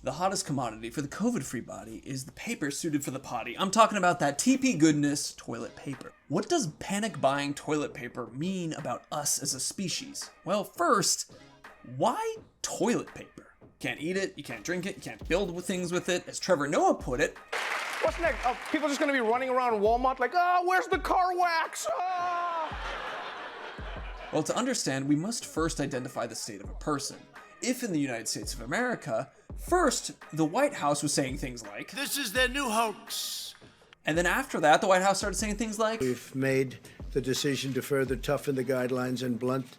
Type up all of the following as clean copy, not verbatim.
The hottest commodity for the COVID-free body is the paper suited for the potty. I'm talking about that TP goodness, toilet paper. What does panic buying toilet paper mean about us as a species? Well, first, why toilet paper? You can't eat it, you can't drink it, you can't build things with it. As Trevor Noah put it, what's next? People just gonna be running around Walmart like, where's the car wax? Well, to understand, we must first identify the state of a person. If in the United States of America, first, the White House was saying things like, "This is their new hoax." And then after that, the White House started saying things like, "We've made the decision to further toughen the guidelines and blunt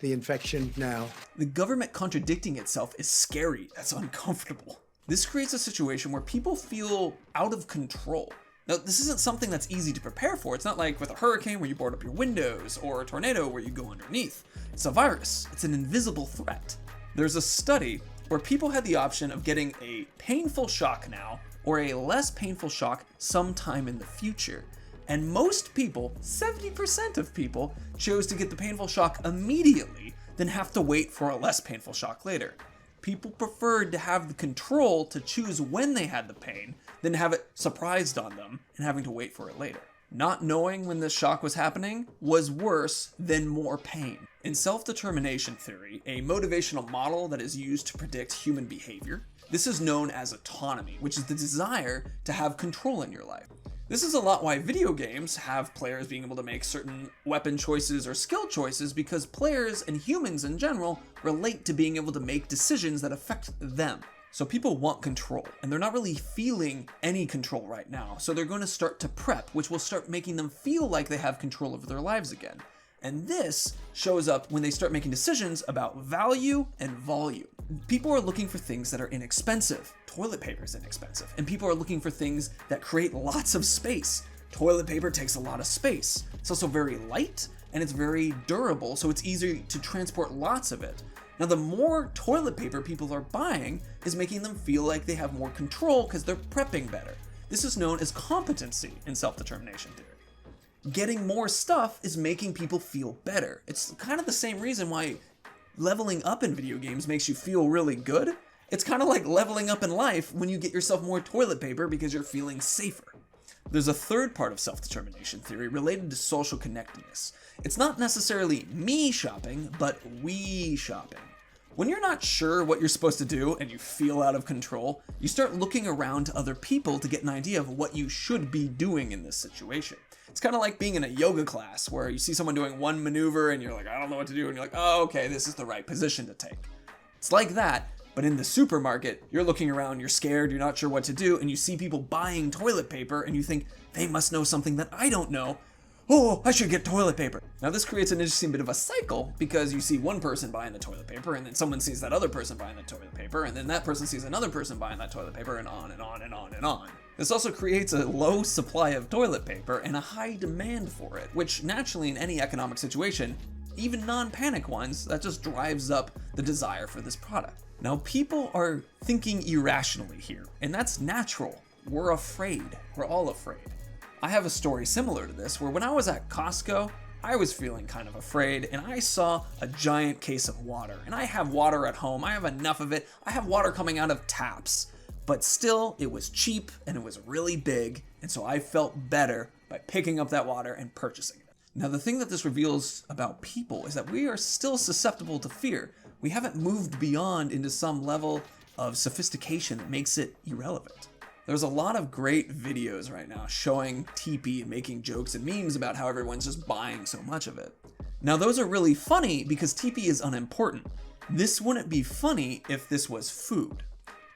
the infection now." The government contradicting itself is scary. That's uncomfortable. This creates a situation where people feel out of control. Now, this isn't something that's easy to prepare for. It's not like with a hurricane where you board up your windows or a tornado where you go underneath. It's a virus. It's an invisible threat. There's a study where people had the option of getting a painful shock now or a less painful shock sometime in the future. And most people, 70% of people, chose to get the painful shock immediately than have to wait for a less painful shock later. People preferred to have the control to choose when they had the pain than have it surprised on them and having to wait for it later. Not knowing when this shock was happening was worse than more pain. In self-determination theory, a motivational model that is used to predict human behavior, this is known as autonomy, which is the desire to have control in your life. This is a lot why video games have players being able to make certain weapon choices or skill choices, because players and humans in general relate to being able to make decisions that affect them. So people want control, and they're not really feeling any control right now. So they're going to start to prep, which will start making them feel like they have control over their lives again. And this shows up when they start making decisions about value and volume. People are looking for things that are inexpensive. Toilet paper is inexpensive. And people are looking for things that create lots of space. Toilet paper takes a lot of space. It's also very light and it's very durable, so it's easy to transport lots of it. Now, the more toilet paper people are buying is making them feel like they have more control because they're prepping better. This is known as competency in self-determination theory. Getting more stuff is making people feel better. It's kind of the same reason why leveling up in video games makes you feel really good. It's kind of like leveling up in life when you get yourself more toilet paper because you're feeling safer. There's a third part of self-determination theory related to social connectedness. It's not necessarily me shopping, but we shopping. When you're not sure what you're supposed to do and you feel out of control, you start looking around to other people to get an idea of what you should be doing in this situation. It's kind of like being in a yoga class where you see someone doing one maneuver and you're like, I don't know what to do. And you're like, oh, okay, this is the right position to take. It's like that, but in the supermarket, you're looking around, you're scared, you're not sure what to do, and you see people buying toilet paper and you think, they must know something that I don't know. Oh, I should get toilet paper. Now this creates an interesting bit of a cycle because you see one person buying the toilet paper and then someone sees that other person buying the toilet paper and then that person sees another person buying that toilet paper and on and on and on and on. This also creates a low supply of toilet paper and a high demand for it, which naturally in any economic situation, even non-panic ones, that just drives up the desire for this product. Now people are thinking irrationally here, and that's natural. We're afraid. We're all afraid. I have a story similar to this where when I was at Costco, I was feeling kind of afraid and I saw a giant case of water. And I have water at home. I have enough of it. I have water coming out of taps. But still, it was cheap and it was really big. And so I felt better by picking up that water and purchasing it. Now, the thing that this reveals about people is that we are still susceptible to fear. We haven't moved beyond into some level of sophistication that makes it irrelevant. There's a lot of great videos right now showing TP and making jokes and memes about how everyone's just buying so much of it. Now those are really funny because TP is unimportant. This wouldn't be funny if this was food.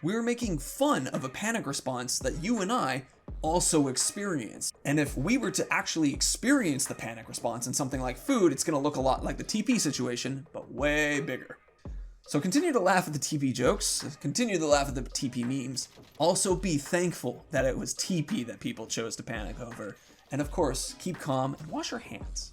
We're making fun of a panic response that you and I also experience. And if we were to actually experience the panic response in something like food, it's gonna look a lot like the TP situation, but way bigger. So continue to laugh at the TP jokes, continue to laugh at the TP memes. Also be thankful that it was TP that people chose to panic over. And of course, keep calm and wash your hands.